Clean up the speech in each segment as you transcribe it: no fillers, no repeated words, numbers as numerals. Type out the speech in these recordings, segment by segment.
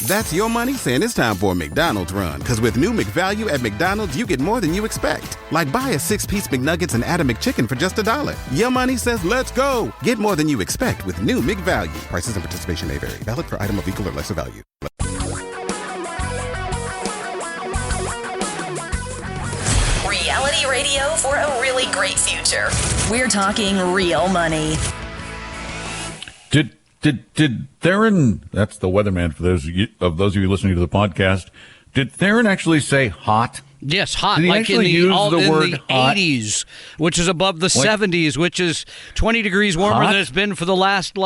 That's your money saying it's time for a McDonald's run. Because with new McValue at McDonald's, you get more than you expect. Like buy a 6-piece McNuggets and add a McChicken for just $1. Your money says let's go. Get more than you expect with new McValue. Prices and participation may vary. Valid for item of equal or lesser value. Reality radio for a really great future. We're talking real money. Did Theron, that's the weatherman for those of you listening to the podcast, did Theron actually say hot? Yes, hot. Did he like actually in the, use the word in the hot? 80s, which is above the 70s, which is 20 degrees warmer Hot? than it's been for the last,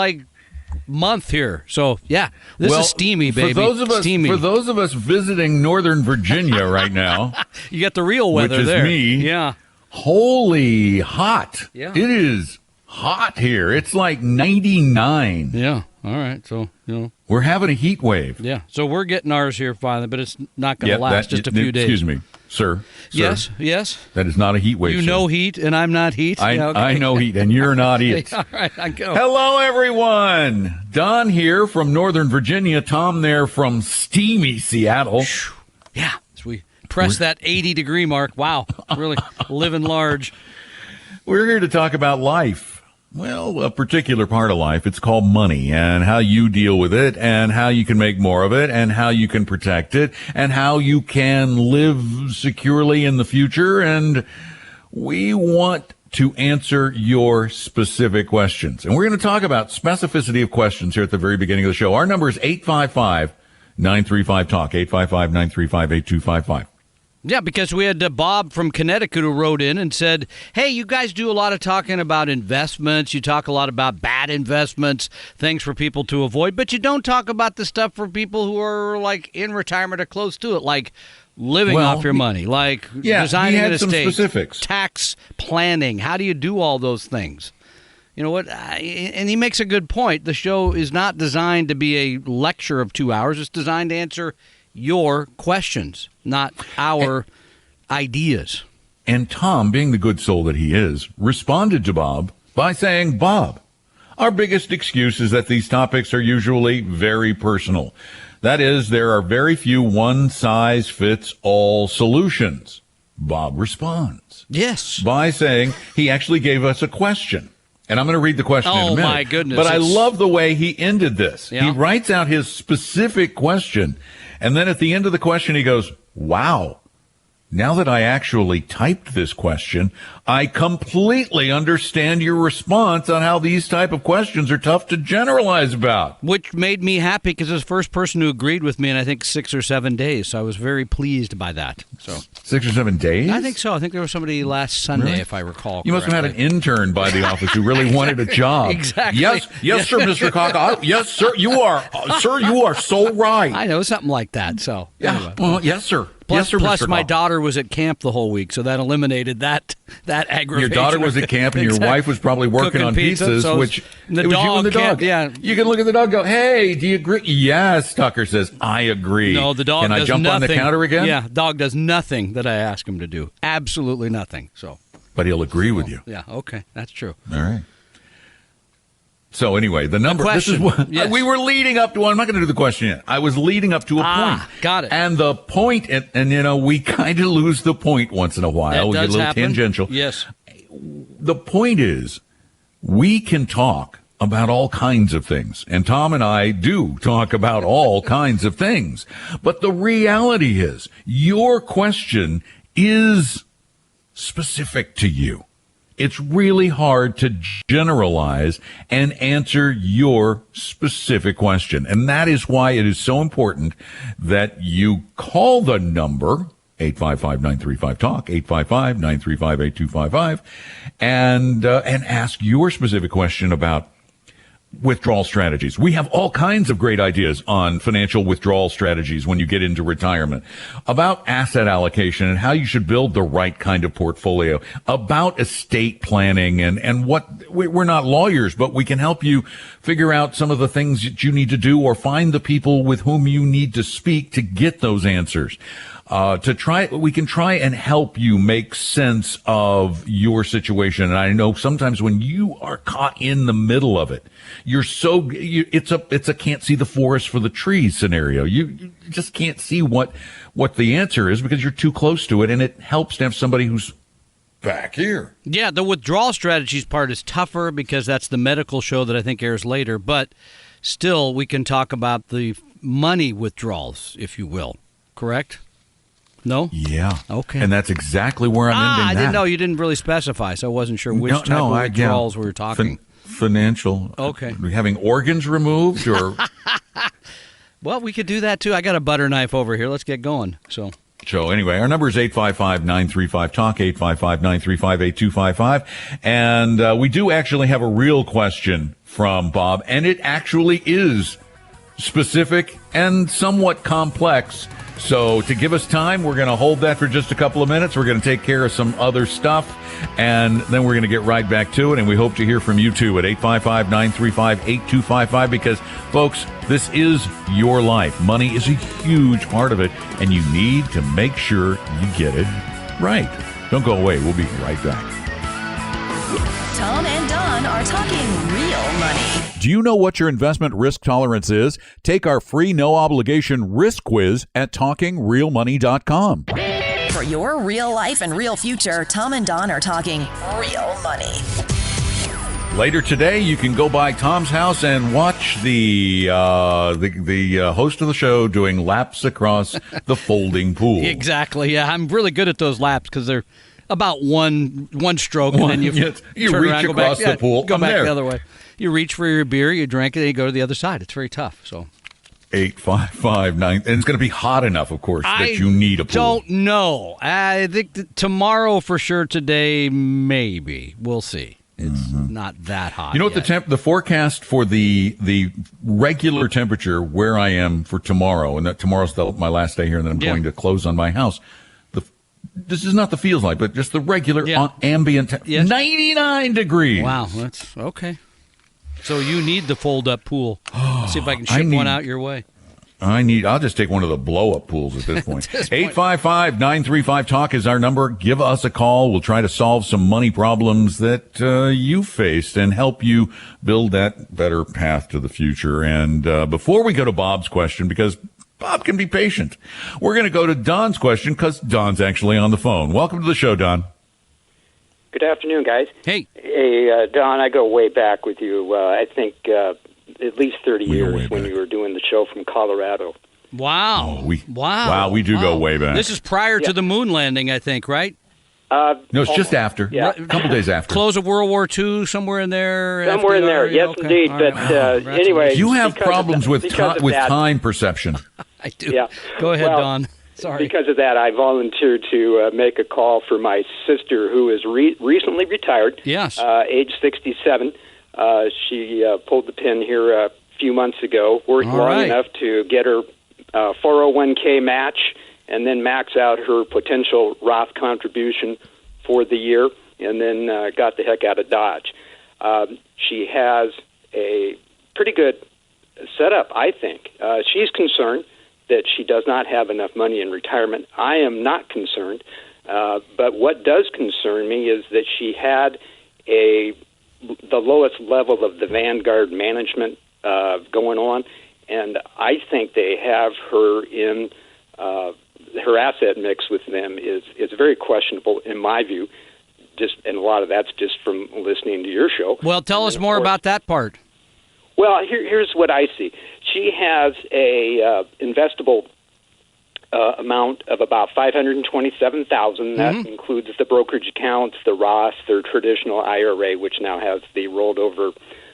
month here. So, yeah, this is steamy, baby. Steamy. For those of us visiting Northern Virginia right now, you got the real weather which is there. me. Yeah. Holy hot. Yeah. It is hot here. It's like 99. Yeah. All right. So, We're having a heat wave. yeah. So we're getting ours here finally, but it's not going to last just a few days. Excuse me, sir. Yes. That is not a heat wave. You know heat, and I'm not heat. I, okay. I know heat, and you're not it. All right. I go. Hello, everyone. Don here from Northern Virginia. Tom there from steamy Seattle. Yeah. So we press that 80-degree mark. Wow. Really living large. We're here to talk about life. Well, a particular part of life. It's called money, and how you deal with it, and how you can make more of it, and how you can protect it, and how you can live securely in the future. And we want to answer your specific questions. And we're going to talk about specificity of questions here at the very beginning of the show. Our number is 855-935-TALK, 855-935-8255. Yeah, because we had Bob from Connecticut who wrote in and said, hey, you guys do a lot of talking about investments. You talk a lot about bad investments, things for people to avoid, but you don't talk about the stuff for people who are in retirement or close to it, like living off your money, designing an estate, specifics. Tax planning. How do you do all those things? You know what? And he makes a good point. The show is not designed to be a lecture of 2 hours. It's designed to answer your questions, not our ideas. And Tom, being the good soul that he is, responded to Bob by saying, Bob, our biggest excuse is that these topics are usually very personal. That is, there are very few one-size-fits-all solutions. Bob responds. Yes. By saying he actually gave us a question. And I'm going to read the question in a minute. Oh, my goodness. But I love the way he ended this. Yeah. He writes out his specific question. And then at the end of the question, he goes, wow, now that I actually typed this question, I completely understand your response on how these type of questions are tough to generalize about. Which made me happy because it was the first person who agreed with me in, I think, 6 or 7 days. So I was very pleased by that. So 6 or 7 days? I think so. I think there was somebody last Sunday, Really? if I recall. You must have had an intern by the office who really wanted a job. Exactly. Yes, sir, Mr. Cock. Yes, sir. You are so right. I know, something like that. So anyway. Well, yes, sir. Plus, yes, sir, plus Mr. my Cock. daughter was at camp the whole week, so that eliminated that aggravation. Your daughter was at camp, and your wife was probably working Cooking on pizza, pizzas, so which the it was you dog and the can't- dog. yeah. You can look at the dog and go, hey, do you agree? Yes, Tucker says, I agree. No, the dog Can does I jump nothing. on the counter again? Yeah, dog does nothing that I ask him to do. Absolutely nothing. So, But he'll agree with you. yeah, okay, that's true. All right. So anyway, the number, this is question, what yes. we were leading up to. I'm not going to do the question yet. I was leading up to a point. Got it. And the point, and we kind of lose the point once in a while. We That get a does little happen. tangential. Yes. The point is, we can talk about all kinds of things. And Tom and I do talk about all kinds of things. But the reality is, your question is specific to you. It's really hard to generalize and answer your specific question. And that is why it is so important that you call the number 855-935-TALK, 855-935-8255, and ask your specific question about withdrawal strategies. We have all kinds of great ideas on financial withdrawal strategies when you get into retirement, about asset allocation and how you should build the right kind of portfolio, about estate planning and what we're not lawyers, but we can help you figure out some of the things that you need to do or find the people with whom you need to speak to get those answers. we can try and help you make sense of your situation. And I know sometimes when you are caught in the middle of it, it's a can't see the forest for the trees scenario. You just can't see what the answer is because you're too close to it. And it helps to have somebody who's back here. Yeah, the withdrawal strategies part is tougher because that's the medical show that I think airs later. But still, we can talk about the money withdrawals, if you will. Correct? No? Yeah. Okay. And that's exactly where I'm ending I that. didn't know. You didn't really specify, so I wasn't sure which type of withdrawals we were talking. Financial. Okay. Having organs removed or... Well, we could do that, too. I got a butter knife over here. Let's get going. So anyway, our number is 855-935-TALK, 855-935-8255. And we do actually have a real question from Bob, and it actually is specific and somewhat complex. So to give us time, we're going to hold that for just a couple of minutes. We're going to take care of some other stuff, and then we're going to get right back to it. And we hope to hear from you, too, at 855-935-8255, because, folks, this is your life. Money is a huge part of it, and you need to make sure you get it right. Don't go away. We'll be right back. Tom and Don are talking real money. Do you know what your investment risk tolerance is? Take our free no-obligation risk quiz at talkingrealmoney.com. For your real life and real future, Tom and Don are talking real money. Later today, you can go by Tom's house and watch the host of the show doing laps across the folding pool. Exactly. Yeah, I'm really good at those laps because they're about one stroke, and then you turn reach around, across go back, the pool. go I'm back there. the other way. You reach for your beer, you drink it, and you go to the other side. It's very tough. So 855-9, and it's going to be hot enough, of course, that you need a pool. Don't know. I think tomorrow for sure. Today, maybe. We'll see. It's not that hot. You know what yet. the forecast for the regular temperature where I am for tomorrow, and that tomorrow's my last day here, and then I'm going to close on my house. This is not the feels like, but just the regular ambient 99 degrees. Wow, that's okay. So you need the fold-up pool. See if I can ship one out your way. I'll just take one of the blow-up pools at this point. 855-935-TALK is our number. Give us a call. We'll try to solve some money problems that you faced and help you build that better path to the future. And before we go to Bob's question, because Bob can be patient, we're going to go to Don's question because Don's actually on the phone. Welcome to the show, Don. Good afternoon, guys. Hey, Don, I go way back with you. I think at least 30 years when you were doing the show from Colorado. Wow. Wow, we do go way back. This is prior to the moon landing, I think, right? No, it's just after. Yeah. A couple days after. Close of World War II, somewhere in there. Somewhere in there, yes, okay. indeed. All But right. anyway, You have problems with time perception. I do. Yeah. Go ahead, Well, Don. Sorry. Because of that, I volunteered to make a call for my sister, who is recently retired. Yes. Age 67. She pulled the pin here a few months ago. Worked All long right. enough to get her 401k match, and then max out her potential Roth contribution for the year, and then got the heck out of Dodge. She has a pretty good setup, I think. She's concerned that she does not have enough money in retirement. I am not concerned, but what does concern me is that she had the lowest level of the Vanguard management going on, and I think they have her in her asset mix with them is very questionable in my view. And a lot of that's just from listening to your show. Well, tell us more about that part. Well, here's what I see. She has a investable amount of about $527,000. That includes the brokerage accounts, the Roth, their traditional IRA, which now has the rolled over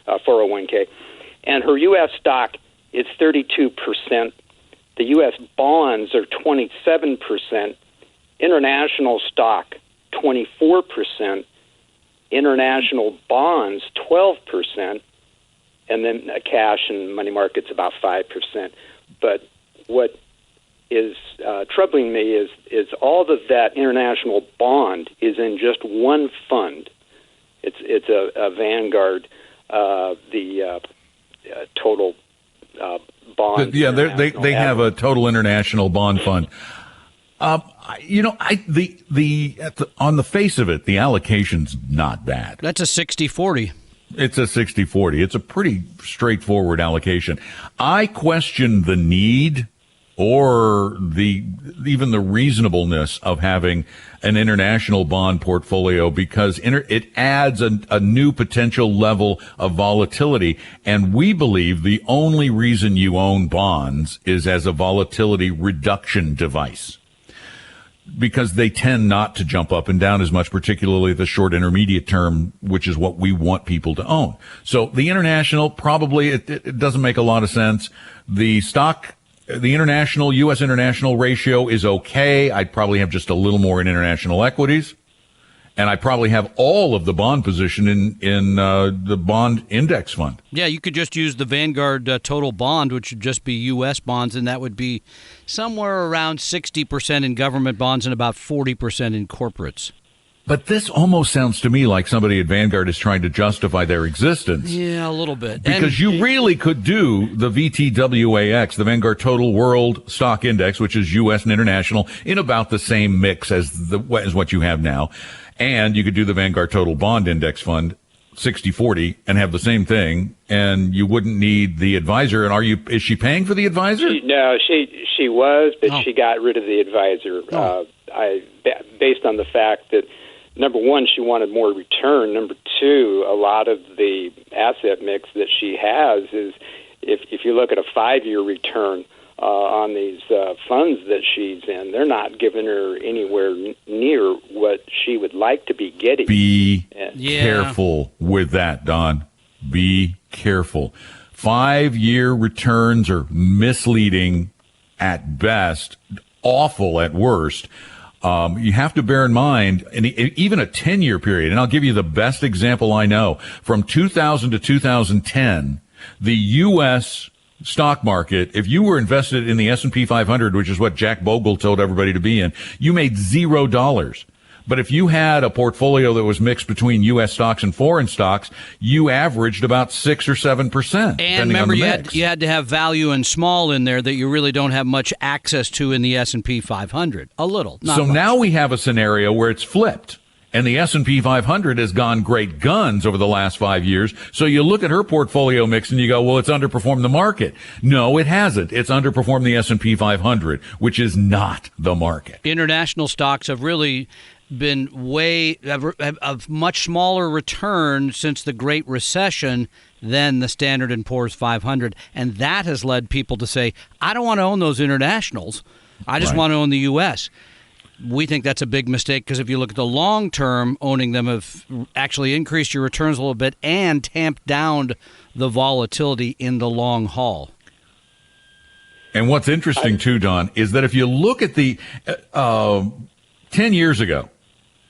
401k, and her U.S. stock is 32%. The U.S. bonds are 27%. International stock 24%. International bonds 12%. And then cash and money markets about 5%. But what is troubling me is all of that international bond is in just one fund. It's a Vanguard, the total bond. Yeah, they have a total international bond fund. On the face of it, the allocation's not bad. That's a 60-40. It's a 60-40. It's a pretty straightforward allocation. I question the need or even the reasonableness of having an international bond portfolio because it adds a new potential level of volatility. And we believe the only reason you own bonds is as a volatility reduction device, because they tend not to jump up and down as much, particularly the short intermediate term, which is what we want people to own. So the international, probably it doesn't make a lot of sense. The international, U.S. international ratio is okay. I'd probably have just a little more in international equities. And I probably have all of the bond position in the bond index fund. Yeah, you could just use the Vanguard total bond, which would just be U.S. bonds, and that would be somewhere around 60% in government bonds and about 40% in corporates. But this almost sounds to me like somebody at Vanguard is trying to justify their existence. Yeah, a little bit. Because you really could do the VTWAX, the Vanguard Total World Stock Index, which is U.S. and international, in about the same mix as what you have now. And you could do the Vanguard Total Bond Index Fund, 60-40, and have the same thing, and you wouldn't need the advisor. And is she paying for the advisor? No, she was, but she got rid of the advisor. Based on the fact that, number one, she wanted more return. Number two, a lot of the asset mix that she has is, if you look at a 5-year return on these funds that she's in, they're not giving her anywhere near what she would like to be getting. Be careful with that, Don. Be careful. 5-year returns are misleading at best, awful at worst. You have to bear in mind, even a 10-year period, and I'll give you the best example I know. From 2000 to 2010, the U.S. stock market, if you were invested in the S&P 500, which is what Jack Bogle told everybody to be in, you made $0. But if you had a portfolio that was mixed between U.S. stocks and foreign stocks, you averaged about 6 or 7%. And remember, you had to have value and small in there that you really don't have much access to in the S&P 500. A little, not much. Now we have a scenario where it's flipped. And the S&P 500 has gone great guns over the last 5 years. So you look at her portfolio mix and you go, well, it's underperformed the market. No, it hasn't. It's underperformed the S&P 500, which is not the market. International stocks have really been of much smaller return since the Great Recession than the Standard & Poor's 500. And that has led people to say, I don't want to own those internationals. I just want to own the U.S. We think that's a big mistake because if you look at the long term, owning them have actually increased your returns a little bit and tamped down the volatility in the long haul. And what's interesting, too, Don, is that if you look at the 10 years ago,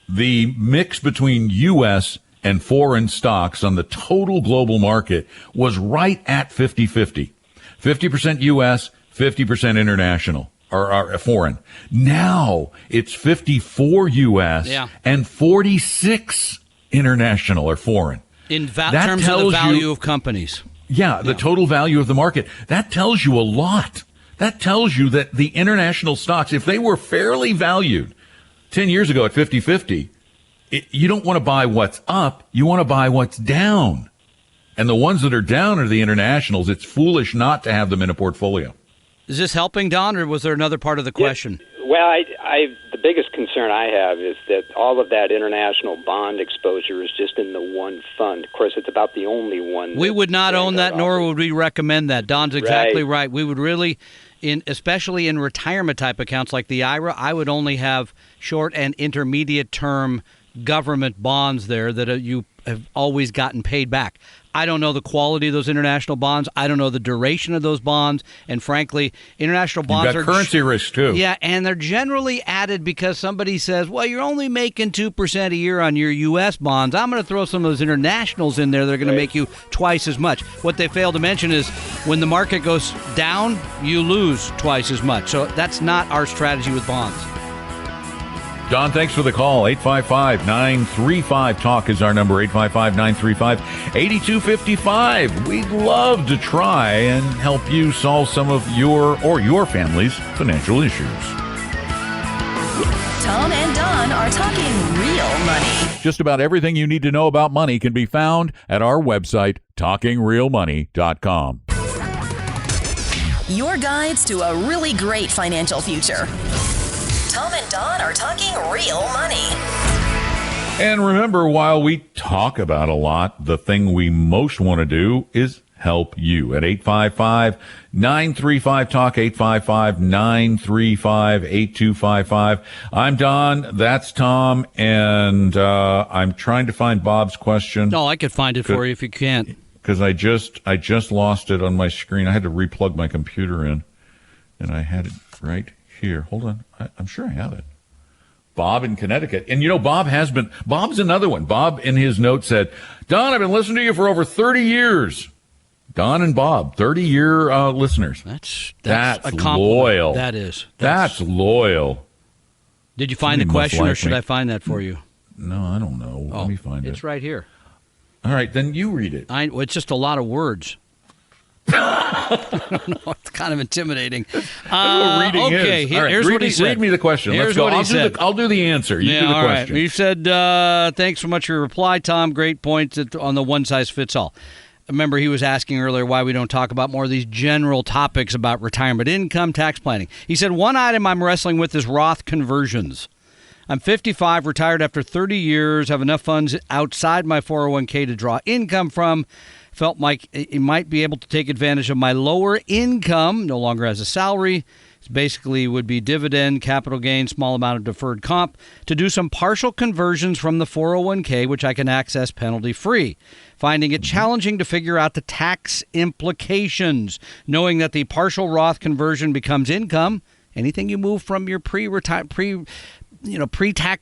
the mix between U.S. and foreign stocks on the total global market was right at 50-50. 50% U.S., 50% international. Or foreign. Now it's 54 U.S. and 46 international or foreign. In terms of the value of companies. The total value of the market. That tells you a lot. That tells you that the international stocks, if they were fairly valued 10 years ago at 50-50, you don't want to buy what's up. You want to buy what's down. And the ones that are down are the internationals. It's foolish not to have them in a portfolio. Is this helping, Don, or was there another part of the question? Well, the biggest concern I have is that all of that international bond exposure is just in the one fund. Of course, it's about the only one. We would not own that, nor would we recommend that. Don's exactly right. We would really, especially in retirement type accounts like the IRA, I would only have short and intermediate term government bonds there that you have always gotten paid back. I don't know the quality of those international bonds. I don't know the duration of those bonds. And frankly, international bonds are currency risk too. Yeah, and they're generally added because somebody says, well, you're only making 2% a year on your U.S. bonds. I'm going to throw some of those internationals in there. They're going to make you twice as much. What they fail to mention is when the market goes down, you lose twice as much. So that's not our strategy with bonds. Don, thanks for the call. 855-935-TALK is our number, 855-935-8255. We'd love to try and help you solve some of your family's financial issues. Tom and Don are talking real money. Just about everything you need to know about money can be found at our website, talkingrealmoney.com. Your guides to a really great financial future. Tom and Don are talking real money. And remember, while we talk about a lot, the thing we most want to do is help you at 855-935-TALK, 855-935-8255. I'm Don. That's Tom. And I'm trying to find Bob's question. No, I could find it for you if you can't. Because I just lost it on my screen. I had to replug my computer in, and I had it right here. Hold on. I'm sure I have it. Bob in Connecticut. And, Bob's another one. Bob in his note said, Don, I've been listening to you for over 30 years. Don and Bob, 30-year listeners. That's a loyal. That is. That's loyal. Did you find the question, or should I find that for you? No, I don't know. Let me find it. It's right here. All right, then you read it. It's just a lot of words. I don't know. It's kind of intimidating. That's what reading is. All right, here's what he said. Read me the question. Here's Let's go. what he said. I'll do the answer. You do the question. Right. He said, thanks so much for your reply, Tom. Great points on the one-size-fits-all. Remember, he was asking earlier why we don't talk about more of these general topics about retirement income, tax planning. He said, one item I'm wrestling with is Roth conversions. I'm 55, retired after 30 years, have enough funds outside my 401k to draw income from. Felt like he might be able to take advantage of my lower income, no longer as a salary. It basically would be dividend, capital gain, small amount of deferred comp, to do some partial conversions from the 401k, which I can access penalty-free. Finding it challenging to figure out the tax implications, knowing that the partial Roth conversion becomes income. Anything you move from your pre-tax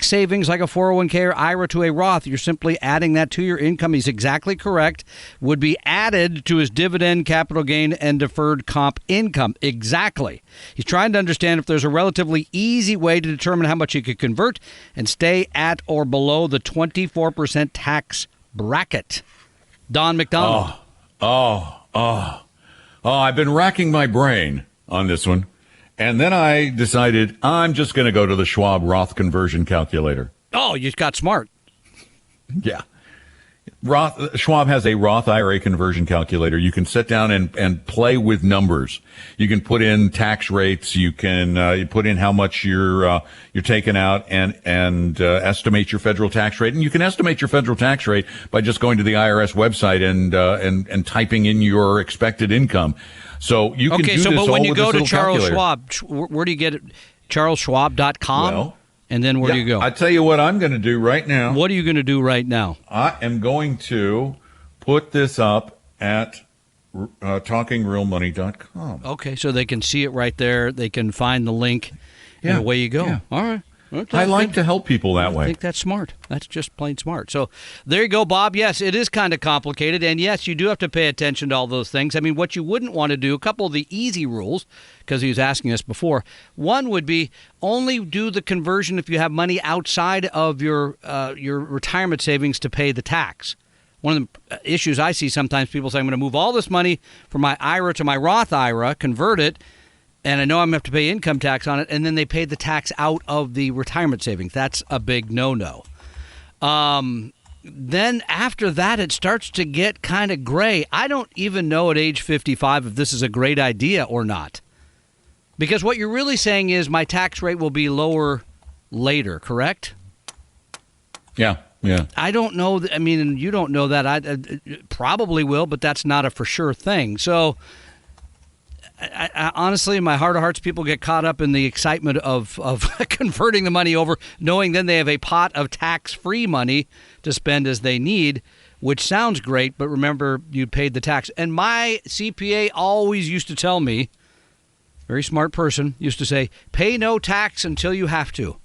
savings like a 401k or IRA to a Roth, you're simply adding that to your income. He's exactly correct. Would be added to his dividend, capital gain, and deferred comp income. Exactly. He's trying to understand if there's a relatively easy way to determine how much he could convert and stay at or below the 24% tax bracket. Don McDonald. I've been racking my brain on this one. And then I decided I'm just going to go to the Schwab Roth conversion calculator. Oh, you got smart. Yeah. Schwab has a Roth IRA conversion calculator. You can sit down and play with numbers. You can put in tax rates. You can you put in how much you're taking out and estimate your federal tax rate. And you can estimate your federal tax rate by just going to the IRS website and typing in your expected income. So you can do this all with this little calculator. Okay, so but when you go to Charles Schwab, where do you get it? CharlesSchwab.com? Well, and then where do you go? I tell you what I'm going to do right now. What are you going to do right now? I am going to put this up at talkingrealmoney.com. Okay, so they can see it right there. They can find the link, and away you go. Yeah. All right. I like to help people that way. I think that's smart. That's just plain smart. So there you go, Bob. Yes, it is kind of complicated. And yes, you do have to pay attention to all those things. I mean, what you wouldn't want to do, a couple of the easy rules, because he was asking us before. One would be only do the conversion if you have money outside of your retirement savings to pay the tax. One of the issues I see sometimes, people say, I'm going to move all this money from my IRA to my Roth IRA, convert it, and I know I'm going to have to pay income tax on it, and then they pay the tax out of the retirement savings. That's a big no-no. Then after that, it starts to get kind of gray. I don't even know at age 55 if this is a great idea or not. Because what you're really saying is my tax rate will be lower later, correct? Yeah. I don't know. I mean, you don't know that. I probably will, but that's not a for sure thing. So I honestly, in my heart of hearts, people get caught up in the excitement of converting the money over, knowing then they have a pot of tax-free money to spend as they need, which sounds great, but remember, you paid the tax. And my CPA always used to tell me, very smart person, used to say, pay no tax until you have to.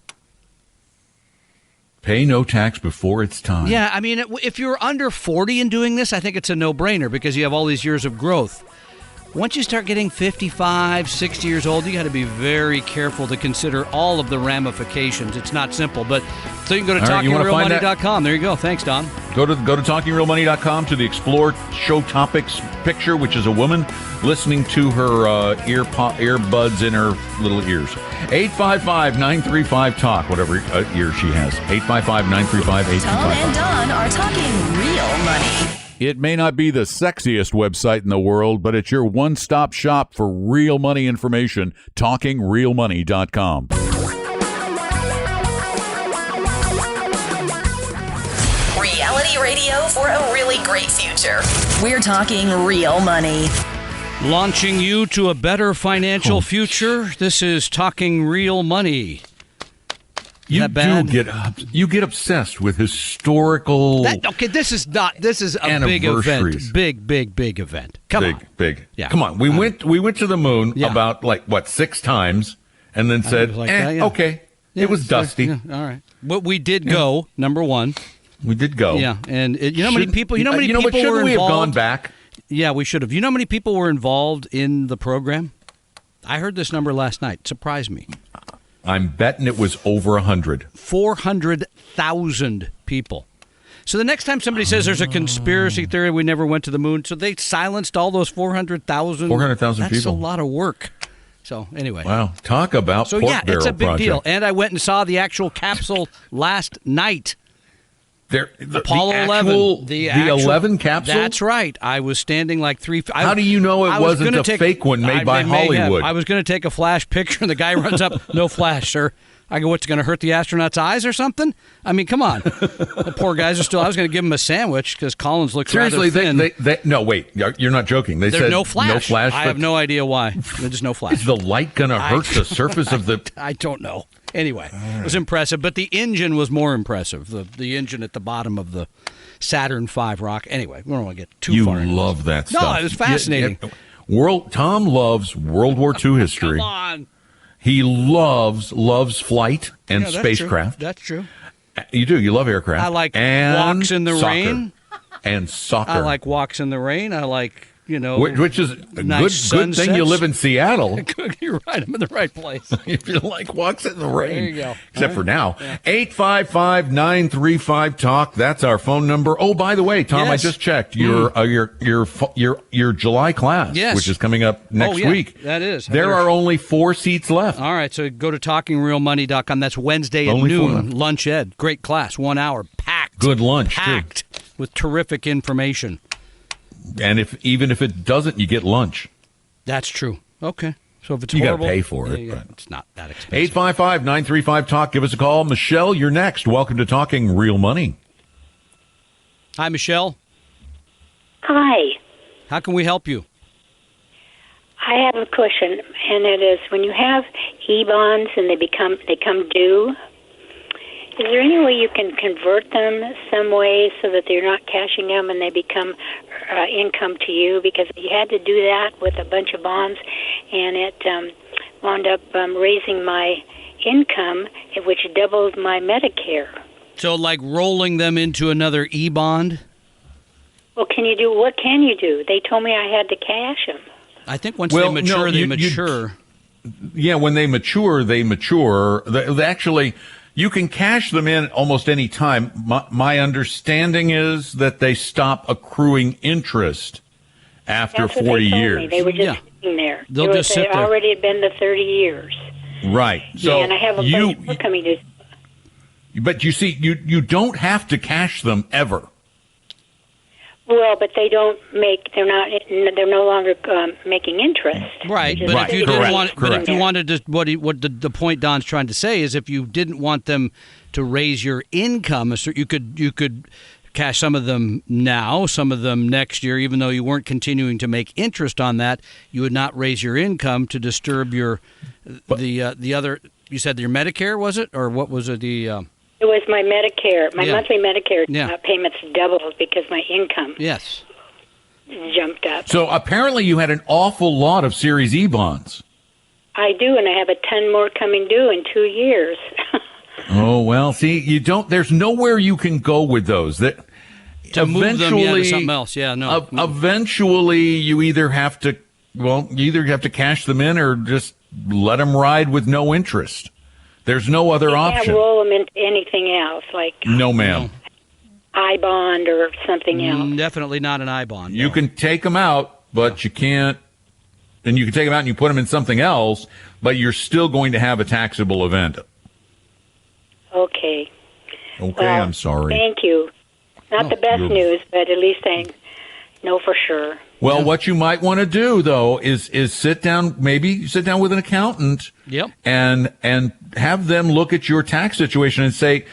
Pay no tax before it's time. Yeah, I mean, if you're under 40 and doing this, I think it's a no-brainer because you have all these years of growth. once you start getting 55, 60 years old, you got to be very careful to consider all of the ramifications. It's not simple, but so you can go to talkingrealmoney.com. There you go. Thanks, Don. Go to talkingrealmoney.com to the Explore Show Topics picture, which is a woman listening to her earbuds in her little ears. 855-935-TALK, whatever ear she has. 855-935-8255. Tom and Don are talking real money. It may not be the sexiest website in the world, but it's your one-stop shop for real money information. TalkingRealMoney.com. Reality radio for a really great future. We're talking real money. Launching you to a better financial future. This is Talking Real Money. You get obsessed with historical. This is a big event. Big event. Come on. Big. Yeah. Come on. We went to the moon about 6 times and then said, okay. Yeah, it was dusty. Yeah, all right. But we did go, number one. We did go. Yeah. And how many people were involved? Shouldn't we have gone back? Yeah, we should have. You know how many people were involved in the program? I heard this number last night. It surprised me. I'm betting it was over 100. 400,000 people. So the next time somebody says there's a conspiracy theory, we never went to the moon, so they silenced all those 400,000. 400,000 people. That's a lot of work. So anyway. Wow. Talk about so pork barrel it's a big project. deal. And I went and saw the actual capsule last night. Apollo 11. The 11 capsule? That's right. I was standing like 3 feet. How do you know it wasn't a fake one made by Hollywood? I was going to take a flash picture, and the guy runs up, no flash, sir. I go, what's going to hurt the astronaut's eyes or something? I mean, come on. The poor guys are still, I was going to give him a sandwich because Collins looks rather thin. No, wait, you're not joking. There's no flash. No flash. I have no idea why. There's no flash. Is the light going to hurt the surface of the... I don't know. Anyway, it was impressive, but the engine was more impressive. The engine at the bottom of the Saturn V rocket. Anyway, we don't want to get too far into You love that stuff. No, it was fascinating. Tom loves World War II history. Come on. He loves flight and spacecraft. That's true. You do. You love aircraft. I like and walks in the rain. And soccer. I like walks in the rain. I like, which is a nice good thing you live in Seattle. You're right. I'm in the right place. If you like walks in the rain. There you go. Except for now. 855-935-TALK. That's our phone number. Oh, by the way, Tom, yes. I just checked your July class, which is coming up next week. That is. There are only 4 seats left. All right, so go to talkingrealmoney.com. That's Wednesday at noon. Lunch Ed. Great class. 1 hour. Packed. Good lunch, Packed with terrific information. And even if it doesn't, you get lunch. That's true. Okay. So if it's you horrible, got to pay for it. Yeah, it's not that expensive. 855-935-TALK. Give us a call. Michelle, you're next. Welcome to Talking Real Money. Hi, Michelle. Hi. How can we help you? I have a question, and it is when you have e-bonds and they come due, is there any way you can convert them some way so that you're not cashing them and they become income to you? Because you had to do that with a bunch of bonds, and it wound up raising my income, which doubled my Medicare. So like rolling them into another e-bond? Well, what can you do? They told me I had to cash them. I think once they mature, they mature. Yeah, when they mature, they mature. They actually... You can cash them in almost any time. My understanding is that they stop accruing interest after 40 years. They were just sitting there. They'll just sit there. Already had been the 30 years. Right. So and I have a bunch more coming to. But you see, you don't have to cash them ever. Well, but they don't make. They're no longer making interest. Right, but if you didn't want, but if you wanted to, what the point Don's trying to say is, if you didn't want them to raise your income, you could cash some of them now, some of them next year, even though you weren't continuing to make interest on that. You would not raise your income to disturb the other. You said your Medicare, was it, or what was it? It was my Medicare. My monthly Medicare payments doubled because my income jumped up. So apparently you had an awful lot of Series E bonds. I do, and I have 10 more coming due in 2 years. Oh, well, see, there's nowhere you can go with those. To move them to something else, no. Eventually you either have to well, you either have to cash them in or just let them ride with no interest. There's no other option. Can't roll them into anything else, like No, ma'am. I-bond or something else. Definitely not an I-bond. You can take them out, but you can't. And you can take them out and you put them in something else, but you're still going to have a taxable event. Okay. Okay, Well, I'm sorry. Thank you. Not the best news, but at least I know for sure. Well, what you might want to do though is sit down with an accountant. Yep. And have them look at your tax situation and say,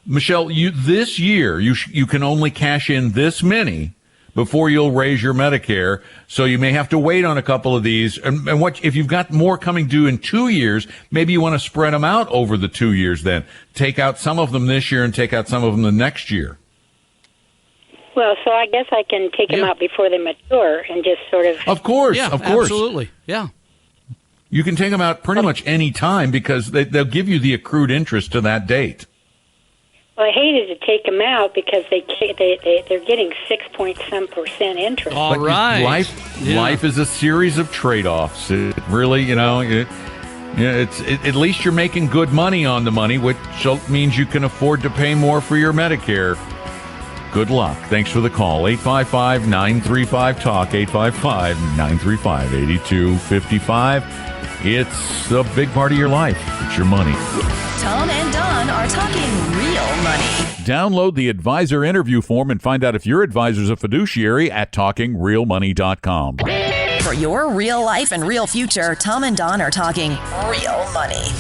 Michelle, this year you can only cash in this many before you'll raise your Medicare. So you may have to wait on a couple of these. And what if you've got more coming due in 2 years, maybe you want to spread them out over the 2 years then. Take out some of them this year and take out some of them the next year. Well, so I guess I can take them out before they mature and just sort of... Of course. Absolutely. Yeah. You can take them out pretty much any time because they'll give you the accrued interest to that date. Well, I hated to take them out because they're getting 6-point-some% interest. All right. Life is a series of trade-offs. It really, it's at least you're making good money on the money, which means you can afford to pay more for your Medicare. Good luck. Thanks for the call. 855-935-TALK, 855-935-8255. It's a big part of your life. It's your money. Tom and Don are talking real money. Download the advisor interview form and find out if your advisor's a fiduciary at talkingrealmoney.com. For your real life and real future, Tom and Don are talking real money.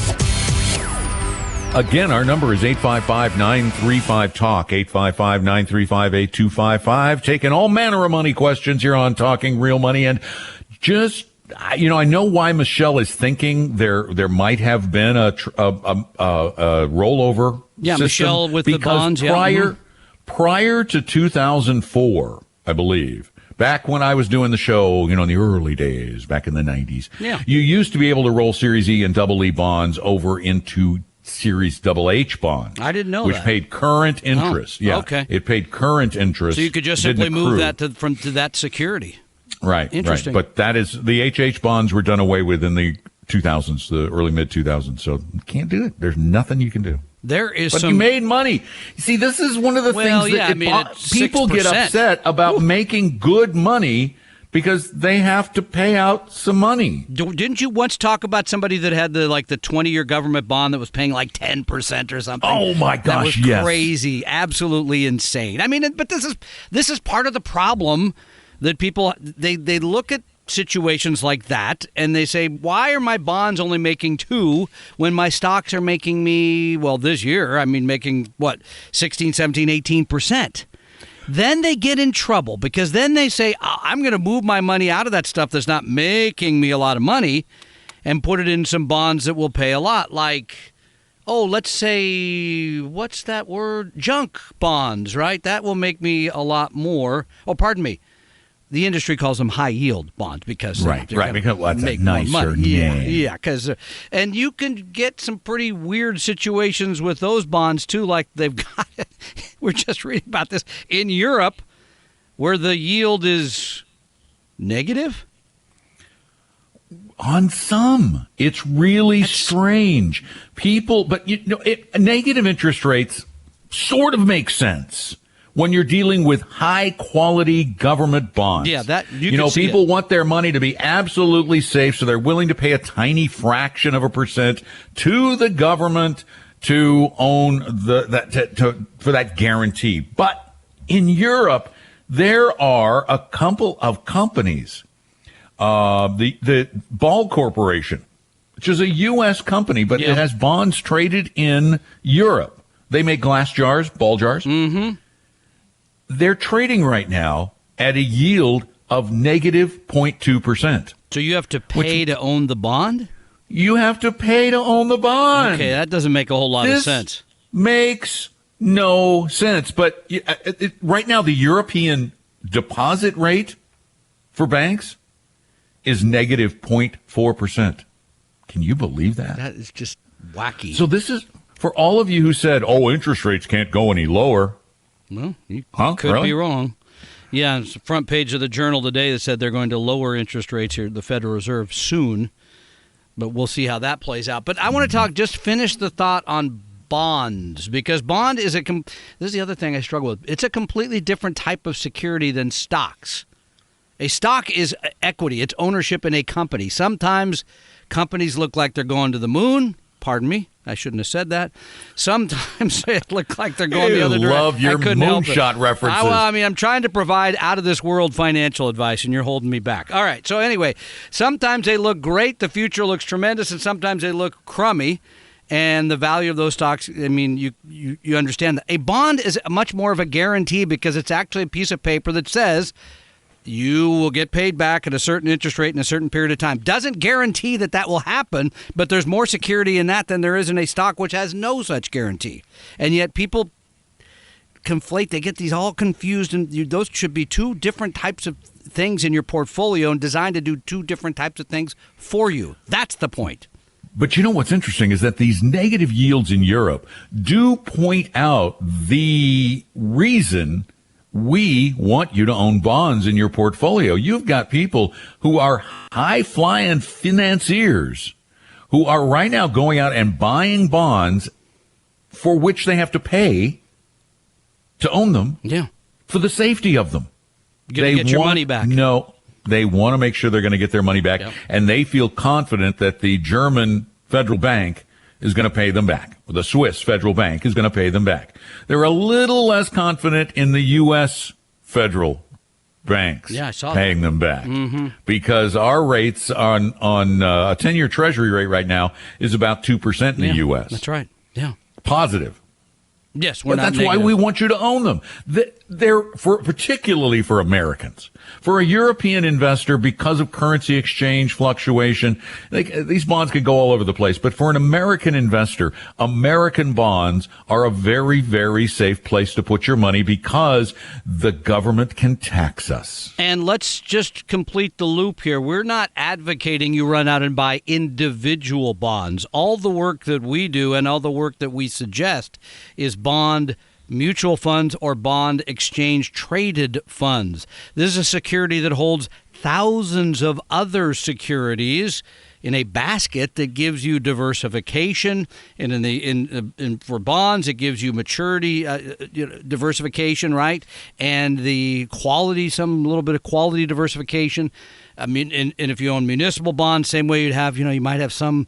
Again, our number is 855-935-TALK, 855-935-8255. Taking all manner of money questions here on Talking Real Money. And just, I know why Michelle is thinking there might have been a rollover system. Michelle with the bonds. Prior to 2004, I believe, back when I was doing the show, in the early days, back in the 90s, you used to be able to roll Series E and Double E bonds over into Series Double H bonds. I didn't know which that. paid current interest. Okay. It paid current interest. So you could just simply move that to that security. Right. Interesting. Right. But that is, the HH bonds were done away with in the 2000s, the early mid-2000s. So you can't do it. There's nothing you can do. But you made money. See, this is one of the things that people get upset about making good money because they have to pay out some money. Didn't you once talk about somebody that had the 20-year government bond that was paying 10% or something? Oh my gosh, that was crazy, absolutely insane. I mean, but this is part of the problem that people they look at situations like that and they say, why are my bonds only making 2 when my stocks are making me, this year, making 16, 17, 18%. Then they get in trouble because then they say, I'm going to move my money out of that stuff that's not making me a lot of money and put it in some bonds that will pay a lot. Let's say, what's that word? Junk bonds, right? That will make me a lot more. Oh, pardon me. The industry calls them high yield bonds because right. Because that's make a nicer more money. name. Yeah. Because and you can get some pretty weird situations with those bonds too. Like they've got, we're just reading about this in Europe, where the yield is negative. On some, it's really strange. People, but negative interest rates sort of make sense when you're dealing with high-quality government bonds. Yeah, that people want their money to be absolutely safe, so they're willing to pay a tiny fraction of a percent to the government to own for that guarantee. But in Europe, there are a couple of companies. The Ball Corporation, which is a U.S. company, but it has bonds traded in Europe. They make glass jars, ball jars. Mm-hmm. They're trading right now at a yield of negative 0.2%. So you have to pay to own the bond? You have to pay to own the bond. Okay, that doesn't make a whole lot of sense. Makes no sense. But right now, the European deposit rate for banks is negative 0.4%. Can you believe that? That is just wacky. So this is for all of you who said, interest rates can't go any lower. Well, you could be wrong. Yeah, it's the front page of the Journal today that said they're going to lower interest rates here at the Federal Reserve soon. But we'll see how that plays out. But I want to just finish the thought on bonds, because bond is this is the other thing I struggle with. It's a completely different type of security than stocks. A stock is equity. It's ownership in a company. Sometimes companies look like they're going to the moon. Pardon me. I shouldn't have said that. Sometimes they look like they're going the other direction. I love your moonshot references. I'm trying to provide out-of-this-world financial advice, and you're holding me back. All right. So anyway, sometimes they look great. The future looks tremendous, and sometimes they look crummy. And the value of those stocks, I mean, you understand that. A bond is much more of a guarantee because it's actually a piece of paper that says you will get paid back at a certain interest rate in a certain period of time. Doesn't guarantee that will happen, but there's more security in that than there is in a stock which has no such guarantee. And yet people conflate, they get these all confused, and those should be two different types of things in your portfolio and designed to do two different types of things for you. That's the point. But you know what's interesting is that these negative yields in Europe do point out the reason we want you to own bonds in your portfolio. You've got people who are high-flying financiers who are right now going out and buying bonds for which they have to pay to own them. Yeah. For the safety of them. You're going to get your money back. No, they want to make sure they're going to get their money back. Yep. And they feel confident that the German federal bank is going to pay them back. The Swiss federal bank is going to pay them back. They're a little less confident in the U.S. federal banks paying them back. Mm-hmm. Because our rates on a 10-year Treasury rate right now is about 2% in the U.S. That's right. Yeah. Positive. Yes, but that's why we want you to own them. They're particularly for Americans. For a European investor, because of currency exchange fluctuation, these bonds could go all over the place. But for an American investor, American bonds are a very, very safe place to put your money because the government can tax us. And let's just complete the loop here. We're not advocating you run out and buy individual bonds. All the work that we do and all the work that we suggest is bond mutual funds or bond exchange traded funds. This is a security that holds thousands of other securities in a basket that gives you diversification, and for bonds it gives you maturity diversification, right? And the quality, some little bit of quality diversification. I mean, and if you own municipal bonds, same way you'd have, you might have some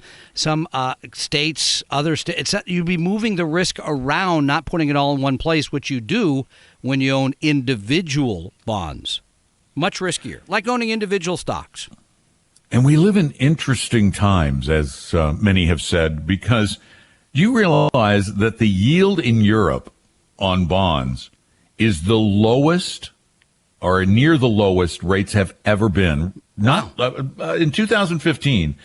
states, other states. You'd be moving the risk around, not putting it all in one place, which you do when you own individual bonds. Much riskier, like owning individual stocks. And we live in interesting times, as many have said, because you realize that the yield in Europe on bonds is the lowest or near the lowest rates have ever been. Not in 2015,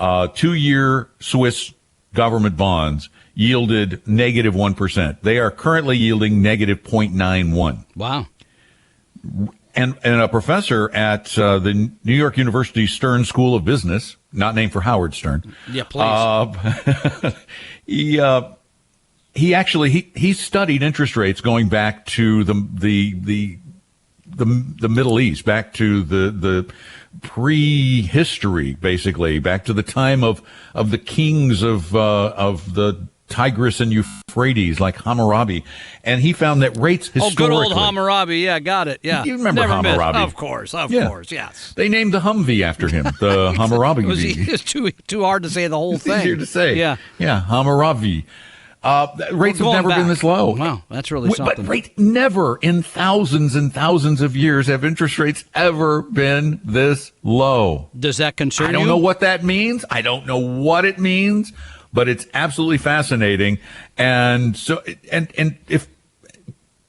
2-year Swiss government bonds yielded negative 1%. They are currently yielding negative 0.91. Wow. And a professor at the New York University Stern School of Business, not named for Howard Stern. Yeah, please. He studied interest rates going back to the Middle East, back to the prehistory, basically, back to the time of the kings of the Tigris and Euphrates, like Hammurabi, and he found that rates historically. Oh, good old Hammurabi! Yeah, got it. Yeah, you remember Hammurabi? Of course, yes. They named the Humvee after him, the Hammurabi. It was too hard to say the whole thing. Easier to say. Yeah, Hammurabi. Rates have never been this low. Wow, that's really something. But never in thousands and thousands of years have interest rates ever been this low. Does that concern you? I don't know what that means. I don't know what it means. But it's absolutely fascinating. And so, and if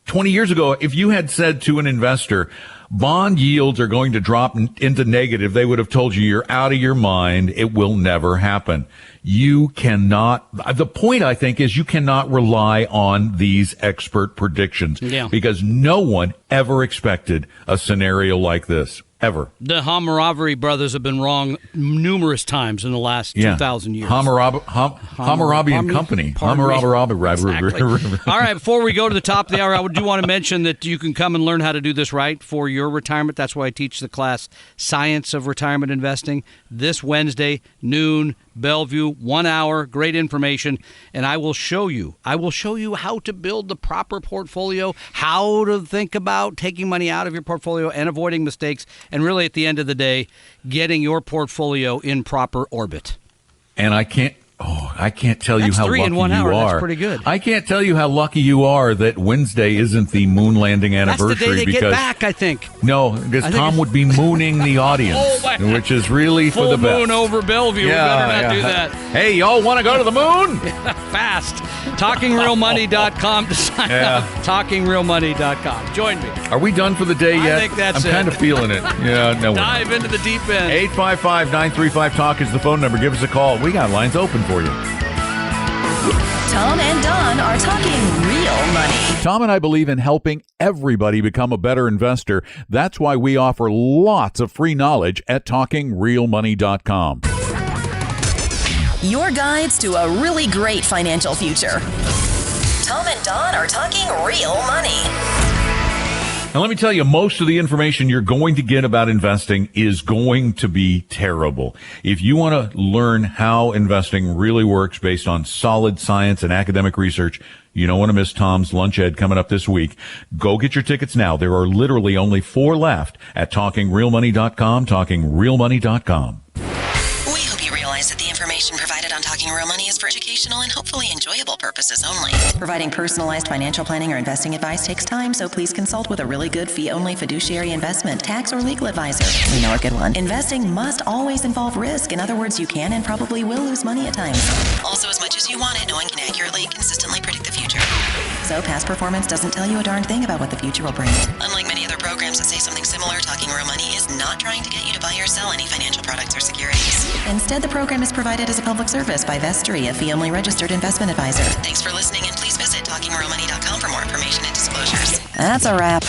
20 years ago, if you had said to an investor, bond yields are going to drop into negative, they would have told you you're out of your mind. It will never happen. You cannot, the point I think is you cannot rely on these expert predictions because no one ever expected a scenario like this. ever. The Hammurabi brothers have been wrong numerous times in the last 2,000 years. Hammurabi and Company. Exactly. All right, before we go to the top of the hour, I do want to mention that you can come and learn how to do this right for your retirement. That's why I teach the class Science of Retirement Investing this Wednesday, noon, Bellevue, 1 hour, great information, and I will show you how to build the proper portfolio, how to think about taking money out of your portfolio and avoiding mistakes, and really at the end of the day, getting your portfolio in proper orbit. And I can't tell you how lucky you are. That's pretty good. I can't tell you how lucky you are that Wednesday isn't the moon landing anniversary. That's the day they get back, I think. No, because Tom would be mooning the audience, which is really for the best. Full moon over Bellevue. We better not do that. Hey, y'all want to go to the moon? Fast. TalkingRealMoney.com to sign up. TalkingRealMoney.com. Join me. Are we done for the day yet? I think that's I'm kind of feeling it. Yeah, no. Dive into the deep end. 855-935-TALK is the phone number. Give us a call. We got lines open for you. Tom and Don are talking real money. Tom and I believe in helping everybody become a better investor. That's why we offer lots of free knowledge at TalkingRealMoney.com. Your guides to a really great financial future. Tom and Don are talking real money. Now, let me tell you, most of the information you're going to get about investing is going to be terrible. If you want to learn how investing really works based on solid science and academic research, you don't want to miss Tom's Lunch Ed coming up this week. Go get your tickets now. There are literally only 4 left at TalkingRealMoney.com, TalkingRealMoney.com. We hope you realize that the information provided on Talking Real Money is for educational and hopefully enjoyable purposes only. Providing personalized financial planning or investing advice takes time, so please consult with a really good fee-only fiduciary investment, tax, or legal advisor. We know a good one. Investing must always involve risk. In other words, you can and probably will lose money at times. Also, as much as you want it, no one can accurately and consistently predict the future. So past performance doesn't tell you a darn thing about what the future will bring. Unlike many other programs that say something similar, Talking Real Money is not trying to get you to buy or sell any financial products or securities. Instead, the program is provided as a public service by Vestry, a fee-only registered investment advisor. Thanks for listening, and please visit TalkingRealMoney.com for more information and disclosures. That's a wrap.